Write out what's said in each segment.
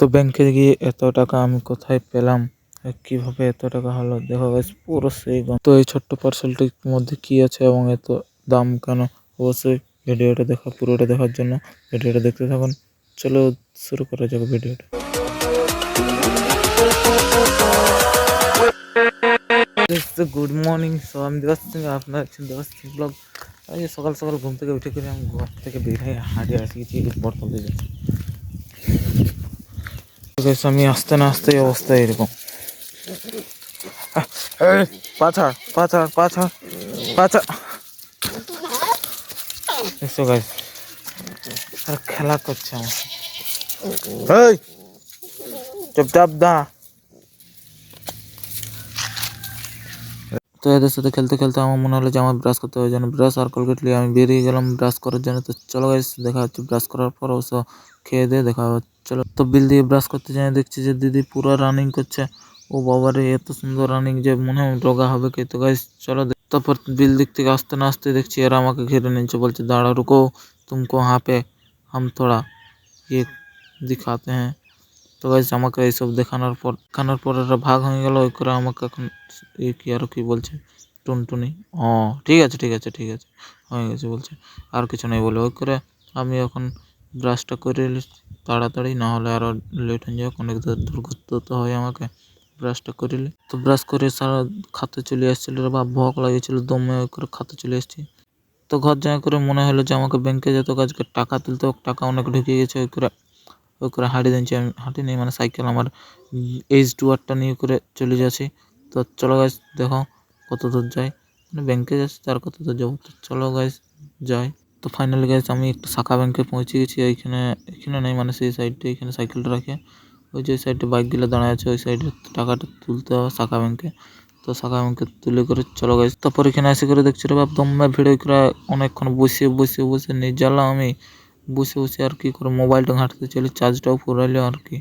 তো ব্যাংকে গিয়ে এত টাকা আমি কোথায় পেলাম, কিভাবে এত টাকা হলো, দেখো গাইস পুরো সেই তো এই ছোট্ট পার্সেলটির মধ্যে কি আছে এবং এত দাম কেন, অবশ্যই ভিডিওটা দেখা, পুরোটা দেখার জন্য ভিডিওটা দেখতে থাকুন। চলো শুরু করা যাক ভিডিওটা। গুড মর্নিং, সো আমি দেবাশিস সিং, আপনার আছেন দেবাশিস সিং ব্লগ। এই সকাল সকাল ঘুম থেকে উঠে করে আমি ঘর থেকে বের হয়ে হাঁটে আসি গেছি বর্তমান দিকে। আমি আসতে না আসতে অবস্থা এরকম, পাছাড় পাছাড় পাছাড় পাছাড় দেখছো গাইস, আর খেলা করছে আমার। এই চুপচাপ দা। তো এদের সাথে খেলতে খেলতে আমার মনে হলো যে আমার ব্রাশ করতে হবে, যেন ব্রাশ আর কোলগেট নিয়ে আমি বেরিয়ে গেলাম ব্রাশ করার জন্য। তো চলো গাইস দেখা হচ্ছে ব্রাশ করার পর, অবশ্য খেয়ে দিয়ে দেখা হচ্ছে। চলো, তো বিল দিয়ে ব্রাশ করতে যাই, দেখছি যে দিদি পুরো রানিং করছে। ও বাবারে, এত সুন্দর রানিং যে মনে হয় রোগা হবে কে। তো গাইস চলো, তারপর বিল দিক থেকে আসতে না আসতে দেখছি এরা আমাকে ঘিরে নিচ্ছে, বলছে দাঁড়া রুকো, তুমকো হাঁ পে হাম থোড়া ইয়ে দিখাতে হ্যাঁ। তো গাইস আমাকে এইসব দেখানোর পর এরা ভাগ হয়ে গেল। ওই করে আমাকে এখন কি আরো কি বলছে, টুনটুনি, ও ঠিক আছে ঠিক আছে ঠিক আছে হয়ে গেছে বলছে, আর কিছু নেই বলে। ওই করে আমি এখন ব্রাশটা করে তাড়াতাড়ি, না হলে আরও লেট হয়ে যাবে, অনেক দূর ঘুরতে হতে হয় আমাকে। ব্রাশটা করে তো ব্রাশ করে সারা খাতে চলে এসেছিল, বা ভোগ লাগিয়েছিল দমে, ওই করে খাতে চলে এসেছি। তো ঘর যাওয়া করে মনে হলো যে আমাকে ব্যাংকে যেত কাজকে টাকা তুলতে, টাকা অনেক ঢুকে গেছে। ওই করে হাঁটি দিচ্ছি, আমি হাঁটি নেই মানে সাইকেল আমার H2R নিয়ে করে চলে যাচ্ছি। তো চলো গাইস দেখো কত দূর যাই, মানে ব্যাংকে যাচ্ছি তার কত দূর যাবো। তো চলো গাইস যাই। তো ফাইনালি গাইস আমি একটা শাখা ব্যাংকে পৌঁছে গেছি। এখানে নেই মানে সেই সাইডে, এখানে সাইকেলটা রাখে ওই যে সাইডে বাইকগুলো দাঁড়ায় আছে, ওই সাইডে টাকাটা তুলতে হবে শাখা ব্যাংকে। তো শাখা ব্যাংকে তুলে করে চলো গাইস, তারপর এখানে এসে করে দেখছি রে বাপ দমে ভিড় করে অনেকক্ষণ বসে বসে বসে নিয়ে জ্বালা আমি বসে বসে আর কি করে মোবাইলটা ঘাঁটতে চলে, চার্জটাও ফুরাইলো আর কি।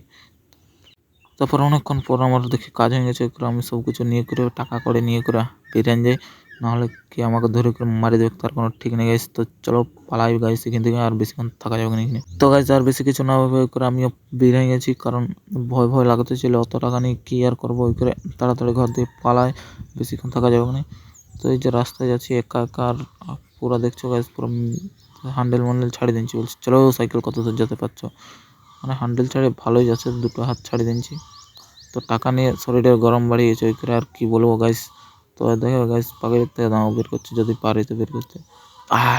তারপর অনেকক্ষণ পর আমার দেখি কাজ হয়ে গেছে, আমি সব কিছু নিয়ে করে টাকা করে নিয়ে করে বেরিয়ে যাই, নাহলে কি আমাকে ধরে করে মারি দেবে তার কোনো ঠিক নেই গাইস। তো চলো পালাই গাইস এখান থেকে, আর বেশিক্ষণ থাকা যাবে না এখানে। তো গাইস আর বেশি কিছু না ভেবে করে আমিও বেরিয়ে গেছি, কারণ ভয় ভয় লাগতে ছিল, অত টাকা নিয়ে কি আর করবো। ওই করে তাড়াতাড়ি ঘর দিয়ে পালাই, বেশিক্ষণ থাকা যাবে না। তো এই যে রাস্তায় যাচ্ছি একা একা, আর পুরো দেখছো গাইস পুরো হ্যান্ডেল ছাড়িয়ে দিচ্ছি, বলছি চলো সাইকেল কত দূর যেতে পারছো, মানে হ্যান্ডেল ছাড়ে ভালোই যাচ্ছে, দুটো হাত ছাড়িয়ে দিচ্ছি। তো টাকা নিয়ে শরীরের গরম বাড়িয়েছে ওই করে, আর কি বলবো গাইস। তো দেখো গাইস পাখির থেকে দাম বের করছে, যদি পারি তো বের করতে।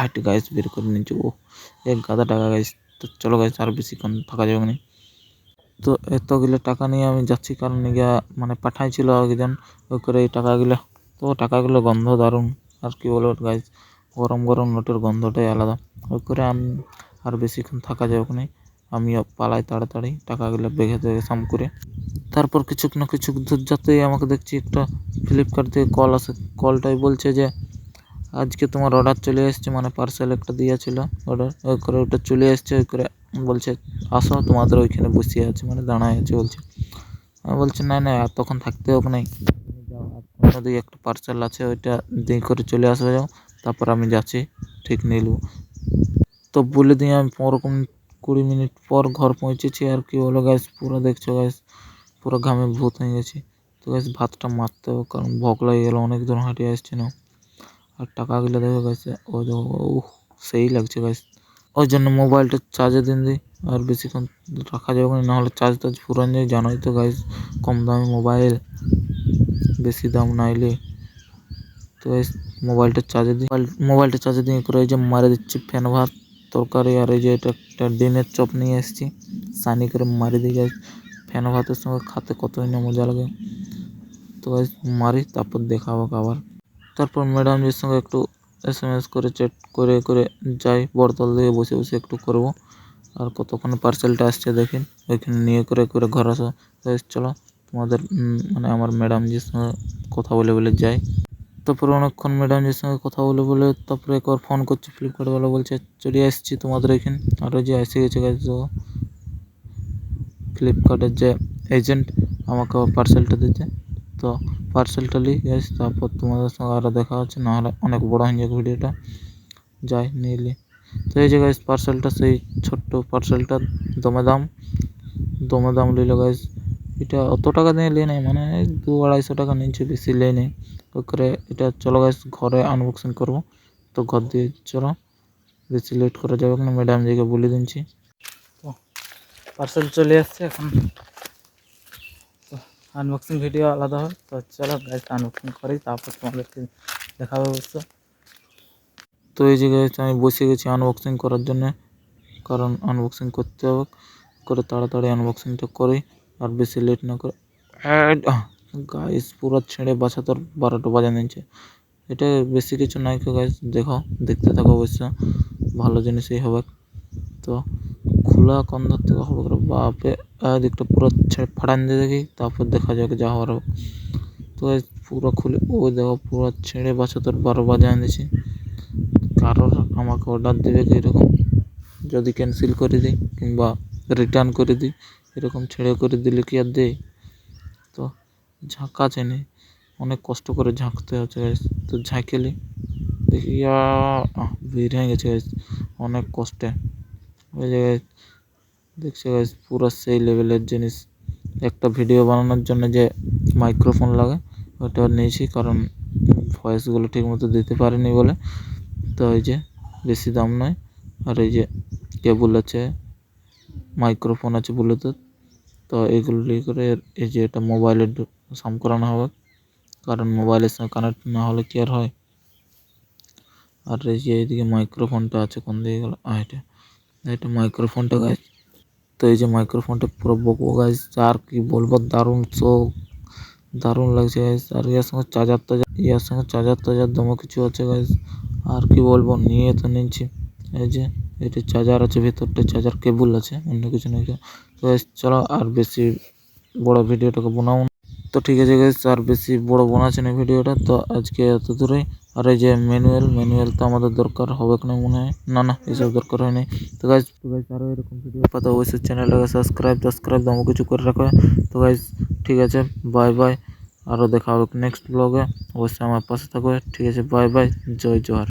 একটু গাইস বের করে নিচ্ছি, ও এক গাদা টাকা গাইস। তো চলো গাইস আর বেশিক্ষণ থাকা যাবে না। তো এতগুলো টাকা নিয়ে আমি যাচ্ছি, কারণ গিয়া মানে পাঠাইছিল একজন, ওই করে এই টাকাগুলো। তো টাকাগুলো গন্ধ দারুণ, আর কি বলবো গাইস, গরম গরম নোটের গন্ধটাই আলাদা। ওই করে আমি আর বেশিক্ষণ থাকা যাবে না, আমিও পালাই তাড়াতাড়ি টাকাগুলো বেগে থেকে সাম করে। তারপর কিছু না কিছু দূর যেতেই আমাকে দেখছি একটা ফ্লিপকার্ট থেকে কল আসে। কলটাই বলছে যে আজকে তোমার অর্ডার চলে এসছে, মানে পার্সেল একটা দিয়েছিল অর্ডার, ওই করে ওটা চলে এসছে। ওই করে বলছে আসো তোমাদের ওইখানে বসে আছে, মানে দাঁড়ায় আছে বলছে। আমি বলছি না না তখন থাকতে হোক নাই, যাও অন্য দিকে একটা পার্সেল আছে ওইটা দিয়ে করে চলে আসবে, যাও তারপর আমি যাচ্ছি ঠিক নিয়ে নেবো। তো বলে দিয়ে আমি ওরকম 20 মিনিট পর ঘর পৌঁছেছি। আর কি হলো গাইস, পুরো দেখছো গাইস পুরো ঘামে ভূত হয়ে গেছি। তো গাইস ভাতটা মারতে হবে, কারণ ভোগ লাগে গেল, অনেক দূর হাঁটিয়ে আসছি না। আর টাকাগুলো দেখো গাইস, ও সেই লাগছে গাইস। ওই জন্য মোবাইলটা চার্জে দিন দিই, আর বেশিক্ষণ রাখা যাবে না, নাহলে চার্জ ফুরান যায়, জানোই তো গাইস কম দামি মোবাইল, বেশি দাম নাইলে। তো গাইস মোবাইলটা চার্জে দিয়ে করে এই যে মারে দিচ্ছি ফ্যান ভাত তরকারি, আর এই যে এটা একটা ডিমের চপ নিয়ে এসেছি, সানি করে মারি দিয়ে গাইস। ফ্যান ভাতের সঙ্গে খেতে কতই না মজা লাগে। তো গাইস মারি, তারপর দেখাবো আবার। তারপর ম্যাডামজির সঙ্গে একটু SMS করে চ্যাট করে করে যাই, বড়তল দিয়ে বসে বসে একটু করব। আর কতক্ষণে পার্সেলটা আসছে দেখেন, ওইখানে নিয়ে করে করে ঘর আসো। গাইস চলো তোমাদের মানে আমার ম্যাডামজির সঙ্গে কথা বলে বলে যাই। তারপরে অনেকক্ষণ ম্যাডামজির সঙ্গে কথা বলে বলে তারপরে একবার ফোন করছি ফ্লিপকার্টওয়ালা, বলছে চলে আসছি তোমাদের এখানে। আর ওই যে এসে গেছে গাইস, ফ্লিপকার্টের যে এজেন্ট আমাকে পার্সেলটা দিতে। তো পার্সেলটা নিই গাইস, তারপর তোমাদের সঙ্গে আরও দেখা হচ্ছে, নাহলে অনেক বড় হয়ে যাবে ভিডিওটা, যাই নিয়ে। তো এই যে গাইস পার্সেলটা, সেই ছোট্ট পার্সেলটা দমে দাম দমে দাম নিল গাইস। এটা অত টাকা দিয়ে নিয়ে নেয়, মানে 200-250 টাকা নিচ্ছে, বেশি লেই নেই। ওকে এটা চলো গাইস ঘরে আনবক্সিং করবো। তো ঘর দিয়ে চলো, বেশি লেট করা যাবে না, ম্যাডাম জিকে বলে দিচ্ছি। তো পার্সেল চলে আসছে এখন, তো আনবক্সিং ভিডিও আলাদা হয়। তো চলো গাইস আনবক্সিং করি, তারপর তোমাদেরকে দেখাবো অবশ্য। তো এই জায়গায় আমি বসে গেছি আনবক্সিং করার জন্য, কারণ আনবক্সিং করতে হবে, করে তাড়াতাড়ি আনবক্সিংটা করি আর বেশি লেট না করে। গাইস পুরো ছেড়ে বাছা তোর 12টা বাজে নিচ্ছে। এটা বেশি কিছু নাই গাইস, দেখো দেখতে থাকো, অবশ্য ভালো জিনিসই হবে। তো খোলা কোন ধার থেকে হবে রে বাপে, দিকটা পুরো ছেড়ে ফাটান দিয়ে দেখি, তারপর দেখা যাক যা হওয়ার হবে। তো পুরো খুলে ওই দেখো পুরো ছেড়ে বাছা তোর 12 বাজে এনেছি। কারোর আমাকে অর্ডার দেবে কি এরকম, যদি ক্যান্সেল করে দিই কিংবা রিটার্ন করে দিই, এরকম ছেড়ে করে দিলে কি আর দেয়? তো ঝাঁকা চেনে, অনেক কষ্ট করে ঝাঁকতে হচ্ছে গাইস। তো ঝাঁকেলি দেখি ভিড় হয়ে গেছে গাইস অনেক কষ্টে। ওই জায়গায় দেখছি গাইস পুরো সেই লেভেলের জিনিস। একটা ভিডিও বানানোর জন্য যে মাইক্রোফোন লাগে ওটা নিয়েছি, কারণ ভয়েসগুলো ঠিক মতো দিতে পারিনি বলে। তো এই যে বেশি দাম নয়, আর এই যে কেবল আছে, মাইক্রোফোন আছে ব্লুটুথ। তো এইগুলো নিয়ে করে এই যে এটা মোবাইলের সাম করানো হবে, কারণ মোবাইলের সঙ্গে কানেক্ট না হলে কি আর হয়। আর এই যে এইদিকে মাইক্রোফোনটা আছে, কোন দিকে গেল, এটা এটা মাইক্রোফোনটা গাইস। তো এই যে মাইক্রোফোনটা পুরো বকবো গাইস, আর কি বলবো, দারুণ লাগছে গাইস। আর ইয়ার সঙ্গে চার্জার দমে কিছু আছে গাইস, আর কি বলবো, নিয়ে তো নিচ্ছি। এই যে এটা চার্জার আছে, ভেতরটা চার্জার কেবল আছে, অন্য কিছু নেই। তো গাইস চলো আর বেশি বড় ভিডিওটাকে বানাও। তো ঠিক আছে গাইস, আর বেশি বড় বানাচ্ছি না ভিডিওটা, তো আজকে এত দূরেই। আর এই যে ম্যানুয়াল তো আমাদের দরকার হবে না মনে হয়, না এসব দরকার হয় নাই। তো গাইস আরও এরকম ভিডিও পাতা অবশ্যই চ্যানেলটাকে সাবস্ক্রাইব কিছু করে রাখো। তো গাইস ঠিক আছে, বাই, আরও দেখা হবে নেক্সট ব্লগে, অবশ্যই আমার পাশে থাকবে। ঠিক আছে, বাই, জয় জোহার।